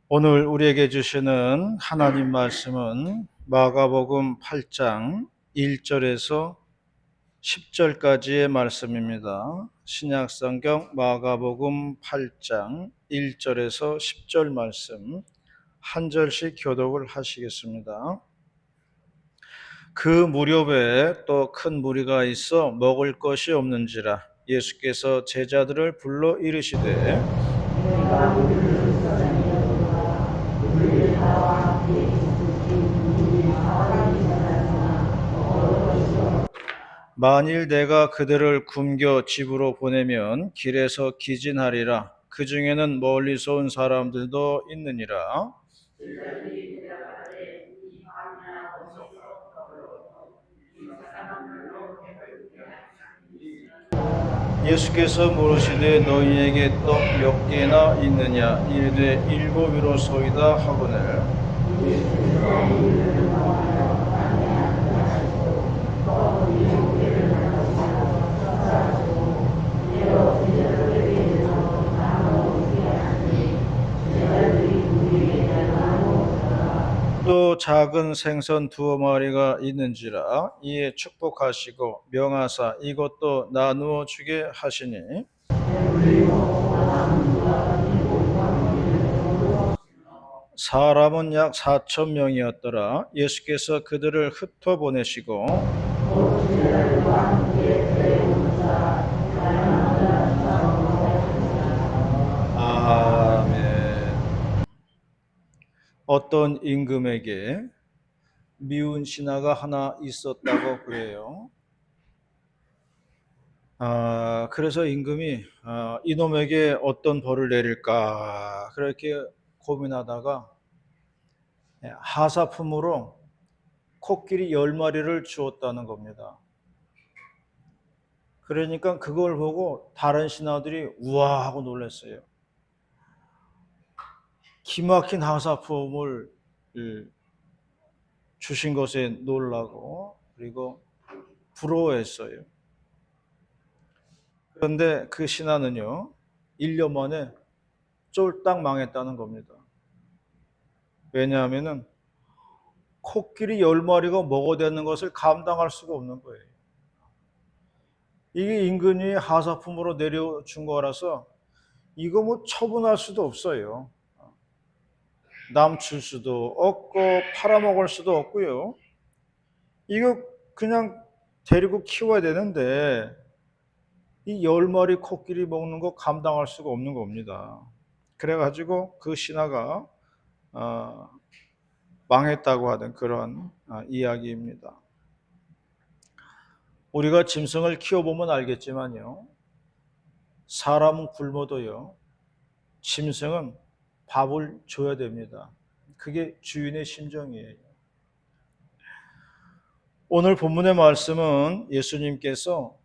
오늘 우리에게 주시는 하나님 말씀은 마가복음 8장 1절에서 10절까지의 말씀입니다. 신약성경 마가복음 8장 1절에서 10절 말씀 한 절씩 교독을 하시겠습니다. 그 무렵에 또 큰 무리가 있어 먹을 것이 없는지라 예수께서 제자들을 불러 이르시되 만일 내가 그들을 굶겨 집으로 보내면 길에서 기진하리라. 그 중에는 멀리서 온 사람들도 있느니라. 예수께서 물으시되 너희에게 떡 몇 개나 있느냐? 이르되 일곱이로소이다 하거늘 또 작은 생선 두어 마리가 있는지라 이에 축복하시고 명하사 이것도 나누어 주게 하시니 사람은 약 4천 명이었더라. 예수께서 그들을 흩어 보내시고 아멘. 어떤 임금에게 미운 신하가 하나 있었다고 그래요. 그래서 임금이 이놈에게 어떤 벌을 내릴까 그렇게 고민하다가 하사품으로 코끼리 10마리를 주었다는 겁니다. 그러니까 그걸 보고 다른 신하들이 우와 하고 놀랐어요. 기막힌 하사품을 주신 것에 놀라고 그리고 부러워했어요. 그런데 그 신하는요 1년 만에 쫄딱 망했다는 겁니다. 왜냐하면 코끼리 10마리가 먹어대는 것을 감당할 수가 없는 거예요. 이게 임금이 하사품으로 내려준 거라서 이거 뭐 처분할 수도 없어요. 남칠 수도 없고 팔아먹을 수도 없고요. 이거 그냥 데리고 키워야 되는데 이 10마리 코끼리 먹는 거 감당할 수가 없는 겁니다. 그래가지고 그 신하가 망했다고 하던 그런 이야기입니다. 우리가 짐승을 키워보면 알겠지만요. 사람은 굶어도요. 짐승은 밥을 줘야 됩니다. 그게 주인의 심정이에요. 오늘 본문의 말씀은 예수님께서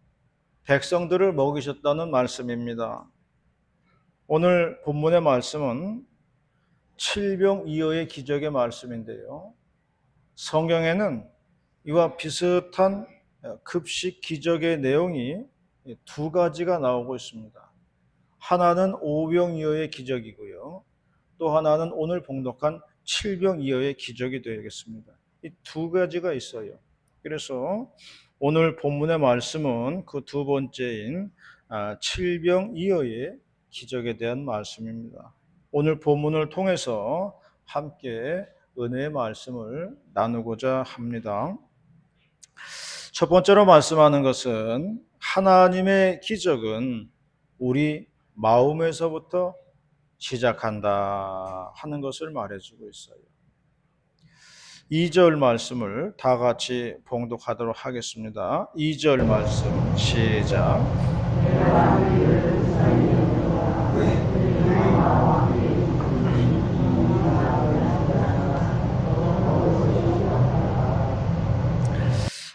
백성들을 먹이셨다는 말씀입니다. 오늘 본문의 말씀은 칠병이어의 기적의 말씀인데요. 성경에는 이와 비슷한 급식 기적의 내용이 두 가지가 나오고 있습니다. 하나는 오병이어의 기적이고요. 또 하나는 오늘 봉독한 칠병이어의 기적이 되겠습니다. 이 두 가지가 있어요. 그래서 오늘 본문의 말씀은 그 두 번째인 칠병이어의 기적에 대한 말씀입니다. 오늘 본문을 통해서 함께 은혜의 말씀을 나누고자 합니다. 첫 번째로 말씀하는 것은 하나님의 기적은 우리 마음에서부터 시작한다 하는 것을 말해주고 있어요. 2절 말씀을 다 같이 봉독하도록 하겠습니다. 2절 말씀 시작.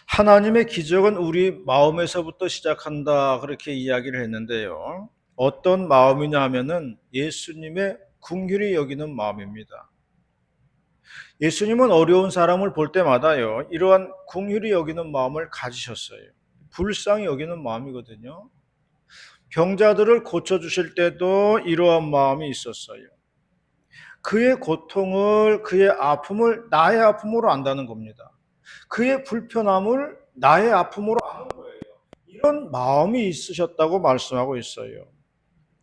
하나님의 기적은 우리 마음에서부터 시작한다 그렇게 이야기를 했는데요. 어떤 마음이냐 하면은 예수님의 긍휼히 여기는 마음입니다. 예수님은 어려운 사람을 볼 때마다요. 이러한 긍휼히 여기는 마음을 가지셨어요. 불쌍히 여기는 마음이거든요. 병자들을 고쳐 주실 때도 이러한 마음이 있었어요. 그의 고통을, 그의 아픔을 나의 아픔으로 안다는 겁니다. 그의 불편함을 나의 아픔으로 아는 거예요. 이런 마음이 있으셨다고 말씀하고 있어요.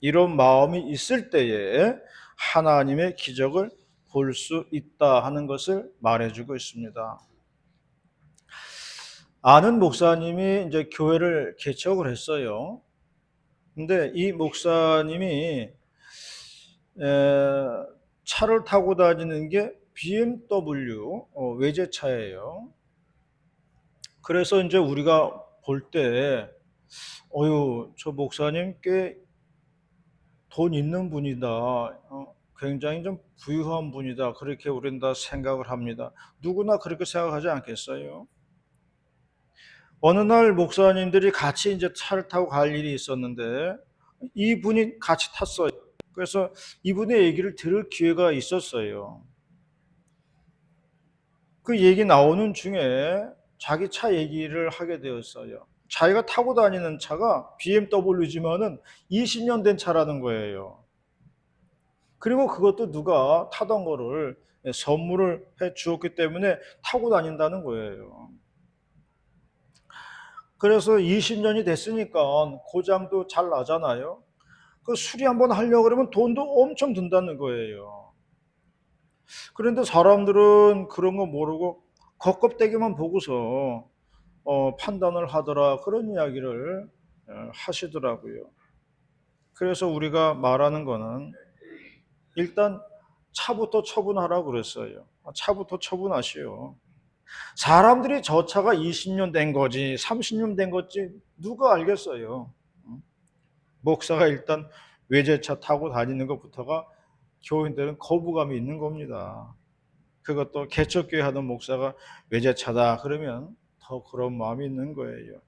이런 마음이 있을 때에 하나님의 기적을 볼 수 있다 하는 것을 말해주고 있습니다. 아는 목사님이 이제 교회를 개척을 했어요. 근데 이 목사님이 차를 타고 다니는 게 BMW 외제차예요. 그래서 이제 우리가 볼 때, 어유, 저 목사님 꽤 돈 있는 분이다. 굉장히 좀 부유한 분이다. 그렇게 우리는 다 생각을 합니다. 누구나 그렇게 생각하지 않겠어요? 어느 날 목사님들이 같이 이제 차를 타고 갈 일이 있었는데 이분이 같이 탔어요. 그래서 이분의 얘기를 들을 기회가 있었어요. 그 얘기 나오는 중에 자기 차 얘기를 하게 되었어요. 자기가 타고 다니는 차가 BMW지만은 20년 된 차라는 거예요. 그리고 그것도 누가 타던 거를 선물을 해 주었기 때문에 타고 다닌다는 거예요. 그래서 20년이 됐으니까 고장도 잘 나잖아요. 그 수리 한번 하려고 그러면 돈도 엄청 든다는 거예요. 그런데 사람들은 그런 거 모르고 겉껍데기만 보고서 판단을 하더라, 그런 이야기를 하시더라고요. 그래서 우리가 말하는 거는 일단 차부터 처분하라고 그랬어요. 차부터 처분하시오. 사람들이 저 차가 20년 된 거지 30년 된 거지 누가 알겠어요. 목사가 일단 외제차 타고 다니는 것부터가 교인들은 거부감이 있는 겁니다. 그것도 개척교회 하던 목사가 외제차다 그러면 더 그런 마음이 있는 거예요.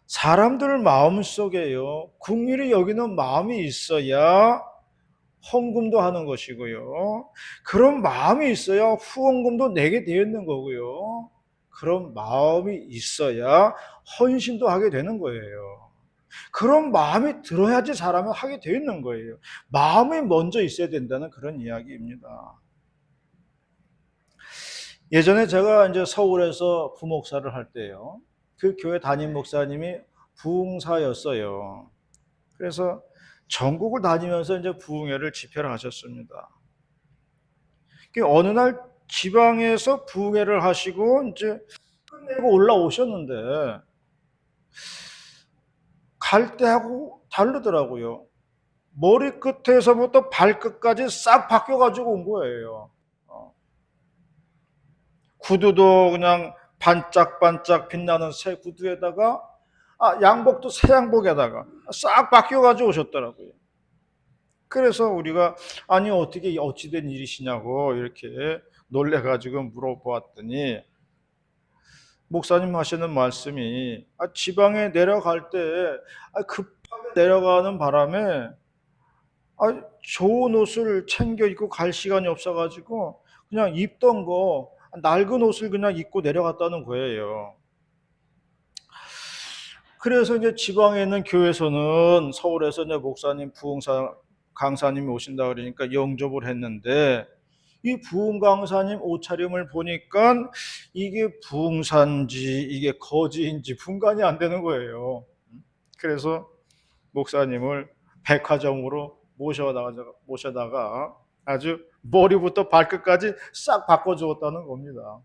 사람들 마음속에요, 긍휼히 여기는 마음이 있어야 헌금도 하는 것이고요. 그런 마음이 있어야 후원금도 내게 되어 있는 거고요. 그런 마음이 있어야 헌신도 하게 되는 거예요. 그런 마음이 들어야지 사람은 하게 되어 있는 거예요. 마음이 먼저 있어야 된다는 그런 이야기입니다. 예전에 제가 이제 서울에서 부목사를 할 때요, 그 교회 담임 목사님이 부흥사였어요. 그래서 전국을 다니면서 이제 부흥회를 집회를 하셨습니다. 어느 날 지방에서 부흥회를 하시고 이제 끝내고 올라오셨는데 갈 때하고 다르더라고요. 머리끝에서부터 발끝까지 싹 바뀌어가지고 온 거예요. 구두도 그냥 반짝반짝 빛나는 새 구두에다가 양복도 새 양복에다가 싹 바뀌어가지고 오셨더라고요. 그래서 우리가 아니 어떻게 어찌된 일이시냐고 이렇게 놀래가지고 물어보았더니 목사님 하시는 말씀이 지방에 내려갈 때 급하게 내려가는 바람에 좋은 옷을 챙겨 입고 갈 시간이 없어가지고 그냥 입던 거 낡은 옷을 그냥 입고 내려갔다는 거예요. 그래서 이제 지방에 있는 교회에서는 서울에서 이제 목사님 부흥사 강사님이 오신다 그러니까 영접을 했는데 이 부흥 강사님 옷차림을 보니까 이게 부흥사인지 이게 거지인지 분간이 안 되는 거예요. 그래서 목사님을 백화점으로 모셔다가 아주 머리부터 발끝까지 싹 바꿔주었다는 겁니다.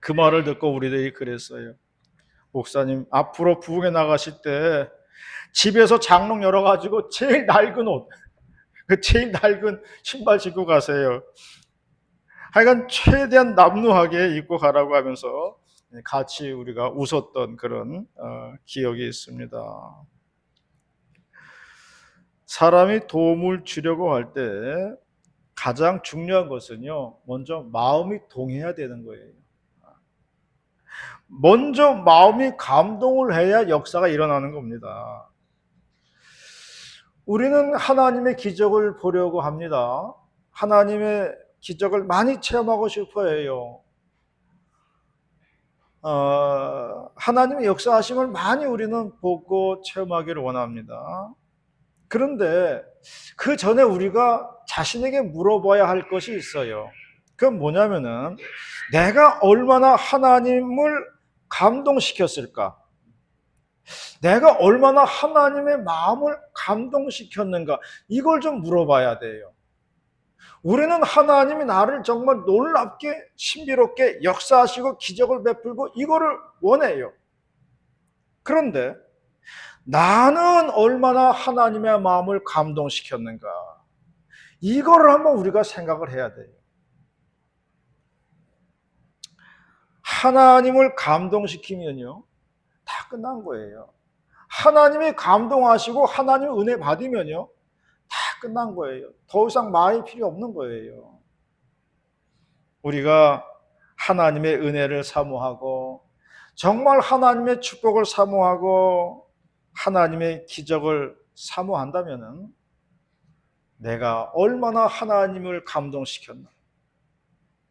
그 말을 듣고 우리들이 그랬어요. 목사님 앞으로 부흥에 나가실 때 집에서 장롱 열어가지고 제일 낡은 옷, 그 제일 낡은 신발 신고 가세요. 하여간 최대한 남루하게 입고 가라고 하면서 같이 우리가 웃었던 그런 기억이 있습니다. 사람이 도움을 주려고 할 때 가장 중요한 것은요, 먼저 마음이 동해야 되는 거예요. 먼저 마음이 감동을 해야 역사가 일어나는 겁니다. 우리는 하나님의 기적을 보려고 합니다. 하나님의 기적을 많이 체험하고 싶어 해요. 하나님의 역사하심을 많이 우리는 보고 체험하기를 원합니다. 그런데 그 전에 우리가 자신에게 물어봐야 할 것이 있어요. 그건 뭐냐면은 내가 얼마나 하나님을 감동시켰을까? 내가 얼마나 하나님의 마음을 감동시켰는가? 이걸 좀 물어봐야 돼요. 우리는 하나님이 나를 정말 놀랍게 신비롭게 역사하시고 기적을 베풀고 이거를 원해요. 그런데 나는 얼마나 하나님의 마음을 감동시켰는가? 이거를 한번 우리가 생각을 해야 돼요. 하나님을 감동시키면요, 다 끝난 거예요. 하나님이 감동하시고 하나님 은혜 받으면요, 다 끝난 거예요. 더 이상 말이 필요 없는 거예요. 우리가 하나님의 은혜를 사모하고 정말 하나님의 축복을 사모하고 하나님의 기적을 사모한다면 내가 얼마나 하나님을 감동시켰나,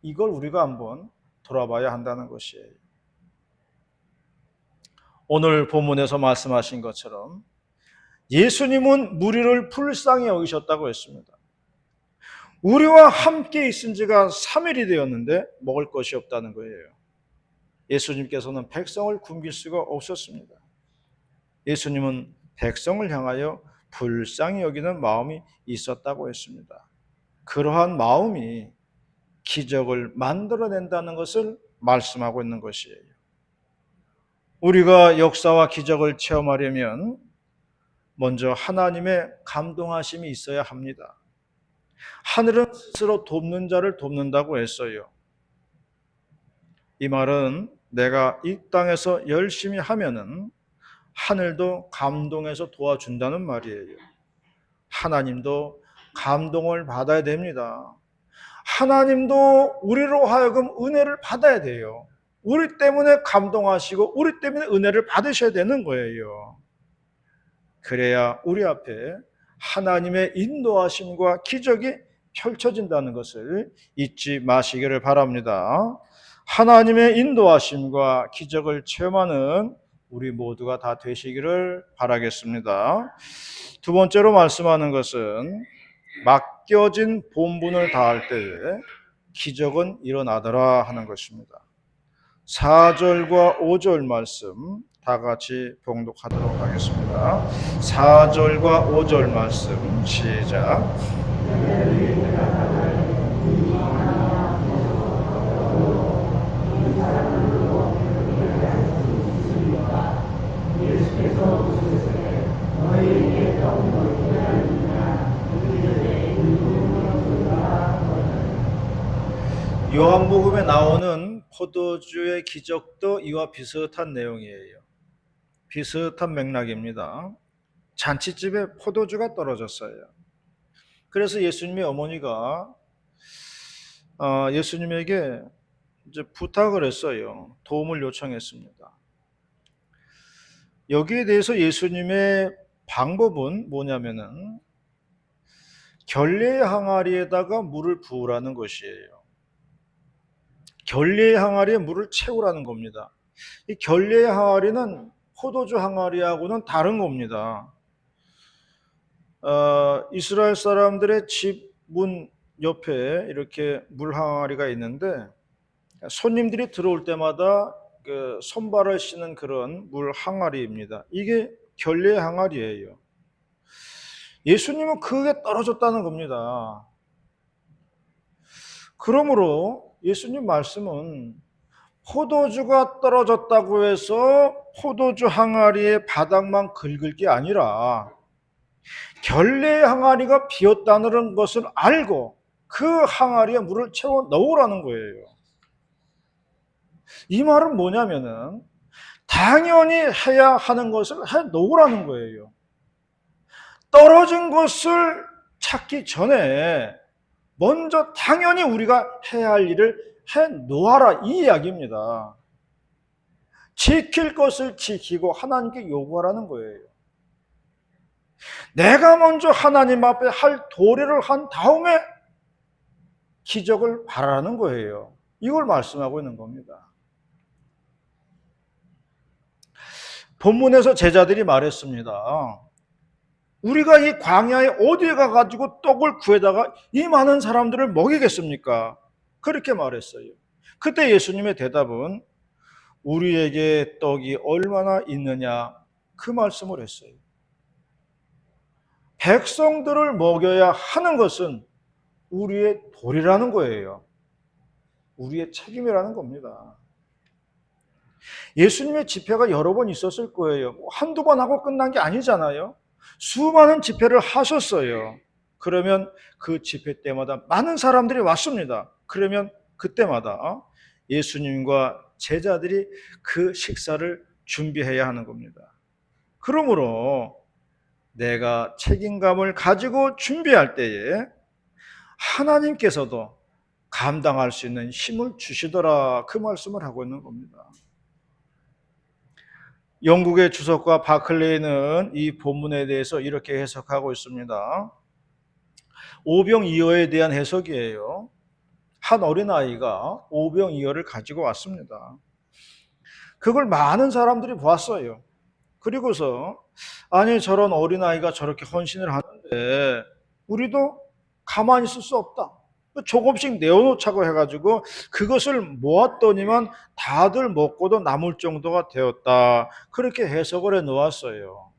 이걸 우리가 한번 돌아봐야 한다는 것이에요. 오늘 본문에서 말씀하신 것처럼 예수님은 무리를 불쌍히 여기셨다고 했습니다. 우리와 함께 있은 지가 3일이 되었는데 먹을 것이 없다는 거예요. 예수님께서는 백성을 굶길 수가 없었습니다. 예수님은 백성을 향하여 불쌍히 여기는 마음이 있었다고 했습니다. 그러한 마음이 기적을 만들어낸다는 것을 말씀하고 있는 것이에요. 우리가 역사와 기적을 체험하려면 먼저 하나님의 감동하심이 있어야 합니다. 하늘은 스스로 돕는 자를 돕는다고 했어요. 이 말은 내가 이 땅에서 열심히 하면은 하늘도 감동해서 도와준다는 말이에요. 하나님도 감동을 받아야 됩니다. 하나님도 우리로 하여금 은혜를 받아야 돼요. 우리 때문에 감동하시고 우리 때문에 은혜를 받으셔야 되는 거예요. 그래야 우리 앞에 하나님의 인도하심과 기적이 펼쳐진다는 것을 잊지 마시기를 바랍니다. 하나님의 인도하심과 기적을 체험하는 우리 모두가 다 되시기를 바라겠습니다. 두 번째로 말씀하는 것은 맡겨진 본분을 다할 때에 기적은 일어나더라 하는 것입니다. 4절과 5절 말씀 다 같이 봉독하도록 하겠습니다. 4절과 5절 말씀 시작. 요한복음에 나오는 포도주의 기적도 이와 비슷한 내용이에요. 비슷한 맥락입니다. 잔치집에 포도주가 떨어졌어요. 그래서 예수님의 어머니가 예수님에게 이제 부탁을 했어요. 도움을 요청했습니다. 여기에 대해서 예수님의 방법은 뭐냐면은 결례의 항아리에다가 물을 부으라는 것이에요. 결례의 항아리에 물을 채우라는 겁니다. 이 결례의 항아리는 포도주 항아리하고는 다른 겁니다. 이스라엘 사람들의 집 문 옆에 이렇게 물 항아리가 있는데 손님들이 들어올 때마다 그 손발을 씻는 그런 물 항아리입니다. 이게 결례의 항아리예요. 예수님은 그게 떨어졌다는 겁니다. 그러므로 예수님 말씀은 포도주가 떨어졌다고 해서 포도주 항아리의 바닥만 긁을 게 아니라 결례의 항아리가 비었다는 것을 알고 그 항아리에 물을 채워 넣으라는 거예요. 이 말은 뭐냐면은 당연히 해야 하는 것을 해 놓으라는 거예요. 떨어진 것을 찾기 전에 먼저 당연히 우리가 해야 할 일을 해 놓아라, 이 이야기입니다. 지킬 것을 지키고 하나님께 요구하라는 거예요. 내가 먼저 하나님 앞에 할 도리를 한 다음에 기적을 바라는 거예요. 이걸 말씀하고 있는 겁니다. 본문에서 제자들이 말했습니다. 우리가 이 광야에 어디에 가가지고 떡을 구해다가 이 많은 사람들을 먹이겠습니까? 그렇게 말했어요. 그때 예수님의 대답은 우리에게 떡이 얼마나 있느냐 그 말씀을 했어요. 백성들을 먹여야 하는 것은 우리의 도리라는 거예요. 우리의 책임이라는 겁니다. 예수님의 집회가 여러 번 있었을 거예요. 한두 번 하고 끝난 게 아니잖아요. 수많은 집회를 하셨어요. 그러면 그 집회 때마다 많은 사람들이 왔습니다. 그러면 그때마다 예수님과 제자들이 그 식사를 준비해야 하는 겁니다. 그러므로 내가 책임감을 가지고 준비할 때에 하나님께서도 감당할 수 있는 힘을 주시더라 그 말씀을 하고 있는 겁니다. 영국의 주석가 바클레이는 이 본문에 대해서 이렇게 해석하고 있습니다. 오병이어에 대한 해석이에요. 한 어린아이가 오병이어를 가지고 왔습니다. 그걸 많은 사람들이 보았어요. 그리고서 아니 저런 어린아이가 저렇게 헌신을 하는데 우리도 가만히 있을 수 없다. 조금씩 내어놓자고 해가지고 그것을 모았더니만 다들 먹고도 남을 정도가 되었다. 그렇게 해석을 해 놓았어요.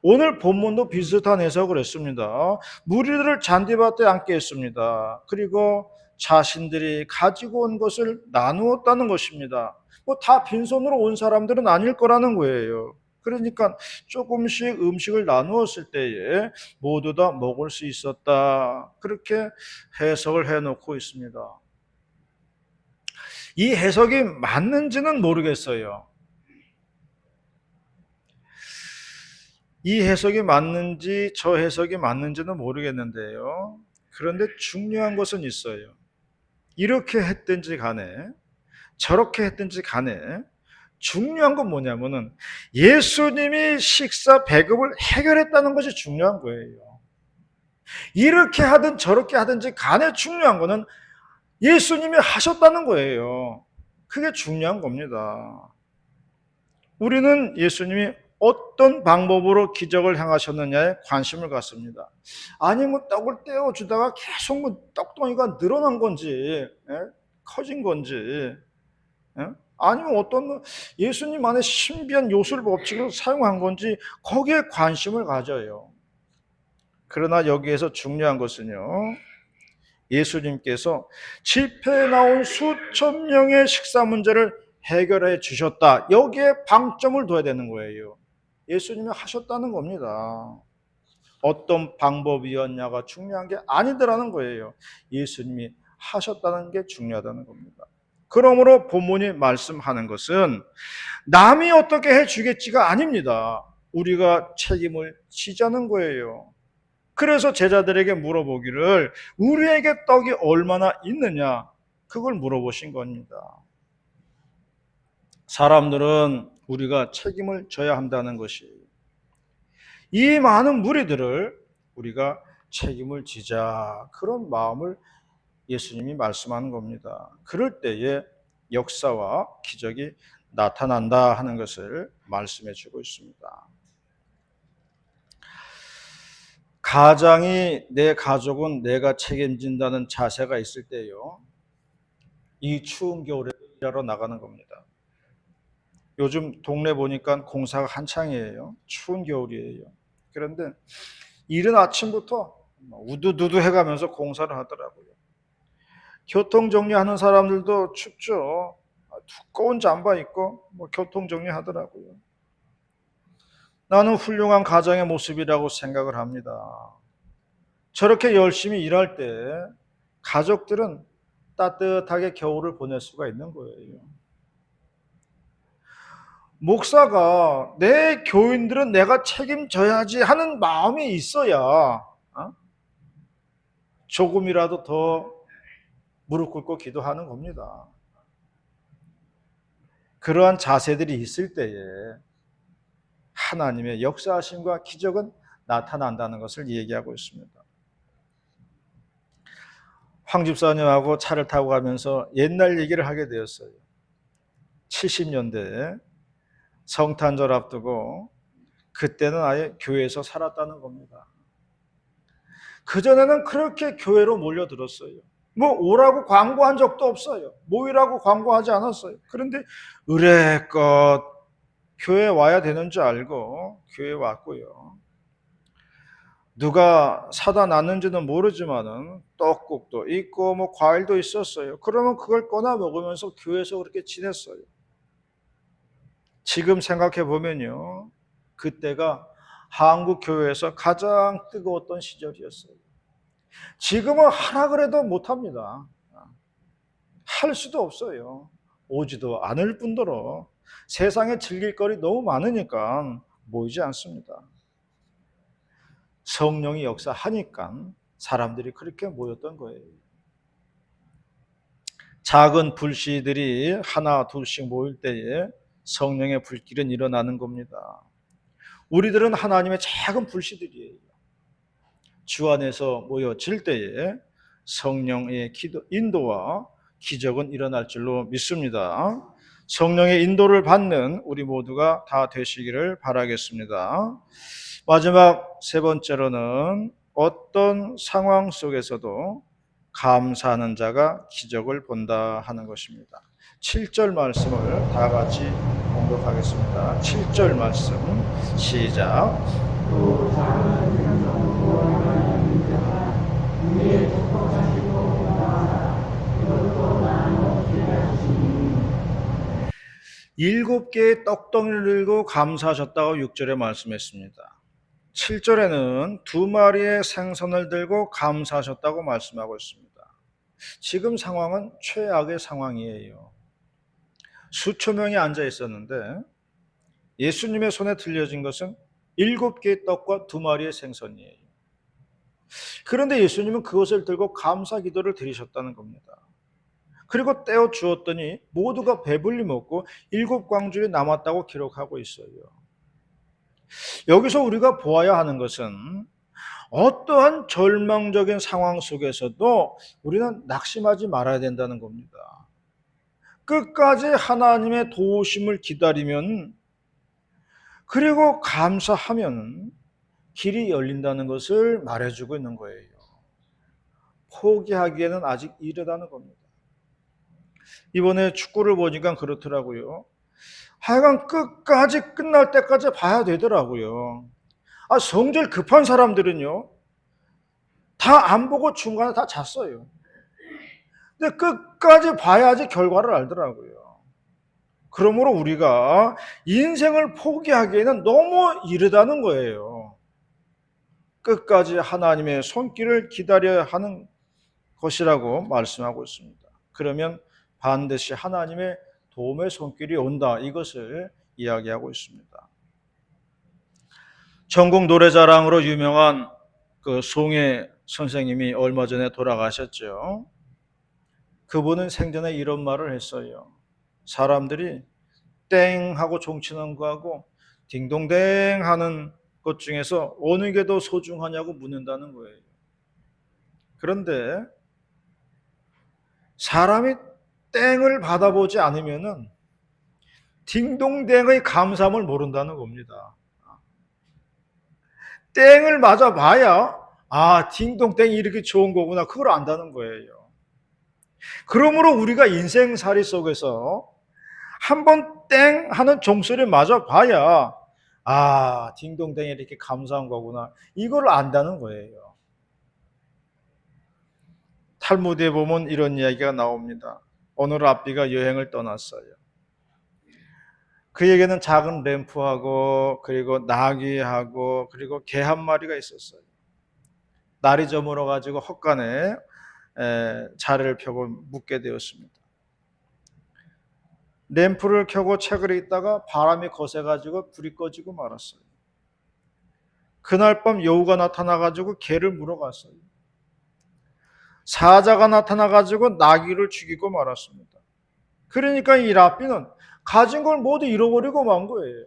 오늘 본문도 비슷한 해석을 했습니다. 무리들을 잔디밭에 앉게 했습니다. 그리고 자신들이 가지고 온 것을 나누었다는 것입니다. 뭐 다 빈손으로 온 사람들은 아닐 거라는 거예요. 그러니까 조금씩 음식을 나누었을 때에 모두 다 먹을 수 있었다. 그렇게 해석을 해놓고 있습니다. 이 해석이 맞는지는 모르겠어요. 이 해석이 맞는지 저 해석이 맞는지는 모르겠는데요. 그런데 중요한 것은 있어요. 이렇게 했든지 간에 저렇게 했든지 간에 중요한 건 뭐냐면은 예수님이 식사 배급을 해결했다는 것이 중요한 거예요. 이렇게 하든 저렇게 하든지 간에 중요한 거는 예수님이 하셨다는 거예요. 그게 중요한 겁니다. 우리는 예수님이 어떤 방법으로 기적을 행하셨느냐에 관심을 갖습니다. 아니 뭐 떡을 떼어주다가 계속 뭐 떡덩이가 늘어난 건지 커진 건지 아니면 어떤 예수님만의 신비한 요술 법칙을 사용한 건지 거기에 관심을 가져요. 그러나 여기에서 중요한 것은요. 예수님께서 집회에 나온 수천 명의 식사 문제를 해결해 주셨다. 여기에 방점을 둬야 되는 거예요. 예수님이 하셨다는 겁니다. 어떤 방법이었냐가 중요한 게 아니더라는 거예요. 예수님이 하셨다는 게 중요하다는 겁니다. 그러므로 본문이 말씀하는 것은 남이 어떻게 해주겠지가 아닙니다. 우리가 책임을 지자는 거예요. 그래서 제자들에게 물어보기를 우리에게 떡이 얼마나 있느냐 그걸 물어보신 겁니다. 사람들은 우리가 책임을 져야 한다는 것이 이 많은 무리들을 우리가 책임을 지자 그런 마음을 예수님이 말씀하는 겁니다. 그럴 때에 역사와 기적이 나타난다 하는 것을 말씀해 주고 있습니다. 가장이 내 가족은 내가 책임진다는 자세가 있을 때요. 이 추운 겨울에 일하러 나가는 겁니다. 요즘 동네 보니까 공사가 한창이에요. 추운 겨울이에요. 그런데 이른 아침부터 우두두두 해가면서 공사를 하더라고요. 교통 정리하는 사람들도 춥죠. 두꺼운 잠바 입고 교통 정리하더라고요. 나는 훌륭한 가장의 모습이라고 생각을 합니다. 저렇게 열심히 일할 때 가족들은 따뜻하게 겨울을 보낼 수가 있는 거예요. 목사가 내 교인들은 내가 책임져야지 하는 마음이 있어야 조금이라도 더 무릎 꿇고 기도하는 겁니다. 그러한 자세들이 있을 때에 하나님의 역사하심과 기적은 나타난다는 것을 얘기하고 있습니다. 황 집사님하고 차를 타고 가면서 옛날 얘기를 하게 되었어요. 70년대에 성탄절 앞두고 그때는 아예 교회에서 살았다는 겁니다. 그전에는 그렇게 교회로 몰려들었어요. 뭐 오라고 광고한 적도 없어요. 모이라고 광고하지 않았어요. 그런데 의례껏 교회에 와야 되는 줄 알고 교회에 왔고요. 누가 사다 놨는지는 모르지만은 떡국도 있고 뭐 과일도 있었어요. 그러면 그걸 꺼내 먹으면서 교회에서 그렇게 지냈어요. 지금 생각해 보면요. 그때가 한국 교회에서 가장 뜨거웠던 시절이었어요. 지금은 하라 그래도 못 합니다. 할 수도 없어요. 오지도 않을 뿐더러 세상에 즐길 거리 너무 많으니까 모이지 않습니다. 성령이 역사하니까 사람들이 그렇게 모였던 거예요. 작은 불씨들이 하나 둘씩 모일 때에 성령의 불길은 일어나는 겁니다. 우리들은 하나님의 작은 불씨들이에요. 주 안에서 모여질 때에 성령의 인도와 기적은 일어날 줄로 믿습니다. 성령의 인도를 받는 우리 모두가 다 되시기를 바라겠습니다. 마지막 세 번째로는 어떤 상황 속에서도 감사하는 자가 기적을 본다 하는 것입니다. 7절 말씀을 다 같이 공독하겠습니다. 7절 말씀 시작. 일곱 개의 떡덩이를 들고 감사하셨다고 6절에 말씀했습니다. 7절에는 두 마리의 생선을 들고 감사하셨다고 말씀하고 있습니다. 지금 상황은 최악의 상황이에요. 수천 명이 앉아 있었는데 예수님의 손에 들려진 것은 7개의 떡과 두 마리의 생선이에요. 그런데 예수님은 그것을 들고 감사 기도를 드리셨다는 겁니다. 그리고 떼어 주었더니 모두가 배불리 먹고 7광줄이 남았다고 기록하고 있어요. 여기서 우리가 보아야 하는 것은 어떠한 절망적인 상황 속에서도 우리는 낙심하지 말아야 된다는 겁니다. 끝까지 하나님의 도우심을 기다리면, 그리고 감사하면 길이 열린다는 것을 말해주고 있는 거예요. 포기하기에는 아직 이르다는 겁니다. 이번에 축구를 보니까 그렇더라고요. 하여간 끝까지 끝날 때까지 봐야 되더라고요. 성질 급한 사람들은요, 다 안 보고 중간에 다 잤어요. 근데 끝까지 봐야지 결과를 알더라고요. 그러므로 우리가 인생을 포기하기에는 너무 이르다는 거예요. 끝까지 하나님의 손길을 기다려야 하는 것이라고 말씀하고 있습니다. 그러면 반드시 하나님의 도움의 손길이 온다, 이것을 이야기하고 있습니다. 전국 노래자랑으로 유명한 그 송혜 선생님이 얼마 전에 돌아가셨죠. 그분은 생전에 이런 말을 했어요. 사람들이 땡 하고 종치는 거하고 딩동댕 하는 것 중에서 어느 게 더 소중하냐고 묻는다는 거예요. 그런데 사람이 땡을 받아보지 않으면은 딩동댕의 감사함을 모른다는 겁니다. 땡을 맞아봐야 딩동댕이 이렇게 좋은 거구나, 그걸 안다는 거예요. 그러므로 우리가 인생살이 속에서 한번 땡 하는 종소리 맞아봐야 딩동댕이 이렇게 감사한 거구나, 이걸 안다는 거예요. 탈무드에 보면 이런 이야기가 나옵니다. 어느 랍비가 여행을 떠났어요. 그에게는 작은 램프하고 그리고 나귀하고 그리고 개 한 마리가 있었어요. 날이 저물어 가지고 헛간에 자리를 펴고 묵게 되었습니다. 램프를 켜고 책을 읽다가 바람이 거세 가지고 불이 꺼지고 말았어요. 그날 밤 여우가 나타나 가지고 개를 물어갔어요. 사자가 나타나 가지고 나귀를 죽이고 말았습니다. 그러니까 이 랍비는 가진 걸 모두 잃어버리고 만 거예요.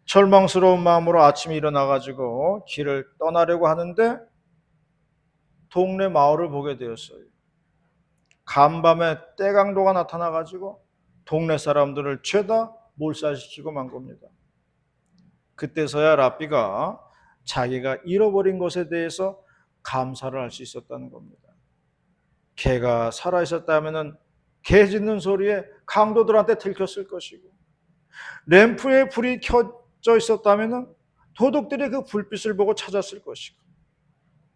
절망스러운 마음으로 아침에 일어나 가지고 길을 떠나려고 하는데 동네 마을을 보게 되었어요. 간밤에 떼강도가 나타나 가지고 동네 사람들을 죄다 몰살시키고 만 겁니다. 그때서야 랍비가 자기가 잃어버린 것에 대해서 감사를 할 수 있었다는 겁니다. 개가 살아있었다면 개 짖는 소리에 강도들한테 들켰을 것이고, 램프에 불이 켜져 있었다면 도둑들이 그 불빛을 보고 찾았을 것이고,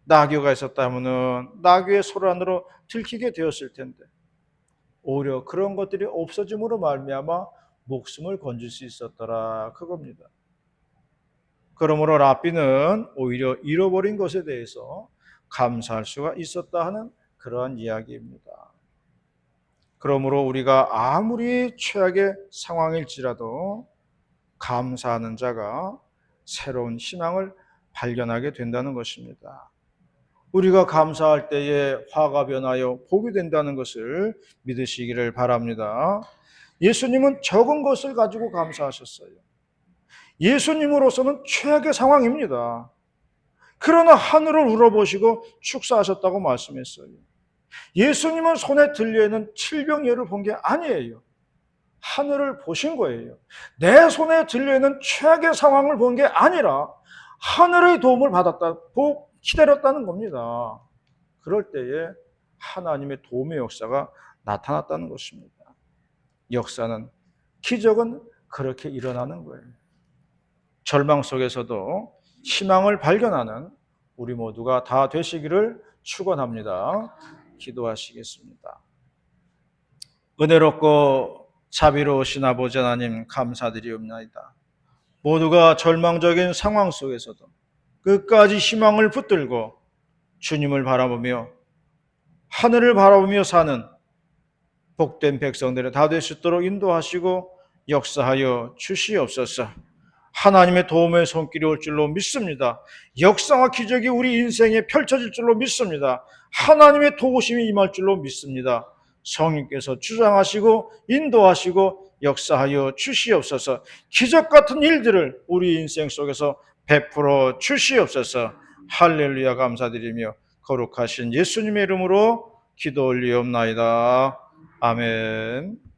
나귀가 있었다면 나귀의 소리 안으로 들키게 되었을 텐데, 오히려 그런 것들이 없어짐으로 말미암아 목숨을 건질 수 있었더라, 그겁니다. 그러므로 랍비는 오히려 잃어버린 것에 대해서 감사할 수가 있었다 하는 그러한 이야기입니다. 그러므로 우리가 아무리 최악의 상황일지라도 감사하는 자가 새로운 희망을 발견하게 된다는 것입니다. 우리가 감사할 때에 화가 변하여 복이 된다는 것을 믿으시기를 바랍니다. 예수님은 적은 것을 가지고 감사하셨어요. 예수님으로서는 최악의 상황입니다. 그러나 하늘을 우러보시고 축사하셨다고 말씀했어요. 예수님은 손에 들려있는 칠병예를 본 게 아니에요. 하늘을 보신 거예요. 내 손에 들려있는 최악의 상황을 본 게 아니라 하늘의 도움을 기다렸다는 겁니다. 그럴 때에 하나님의 도움의 역사가 나타났다는 것입니다. 역사는, 기적은 그렇게 일어나는 거예요. 절망 속에서도 희망을 발견하는 우리 모두가 다 되시기를 축원합니다. 기도하시겠습니다. 은혜롭고 자비로우신 아버지 하나님, 감사드리옵나이다. 모두가 절망적인 상황 속에서도 끝까지 희망을 붙들고 주님을 바라보며 하늘을 바라보며 사는 복된 백성들이 다 될 수 있도록 인도하시고 역사하여 주시옵소서. 하나님의 도움의 손길이 올 줄로 믿습니다. 역사와 기적이 우리 인생에 펼쳐질 줄로 믿습니다. 하나님의 도우심이 임할 줄로 믿습니다. 성령께서 주장하시고 인도하시고 역사하여 주시옵소서. 기적 같은 일들을 우리 인생 속에서 베풀어 주시옵소서. 할렐루야. 감사드리며 거룩하신 예수님의 이름으로 기도 올리옵나이다. 아멘.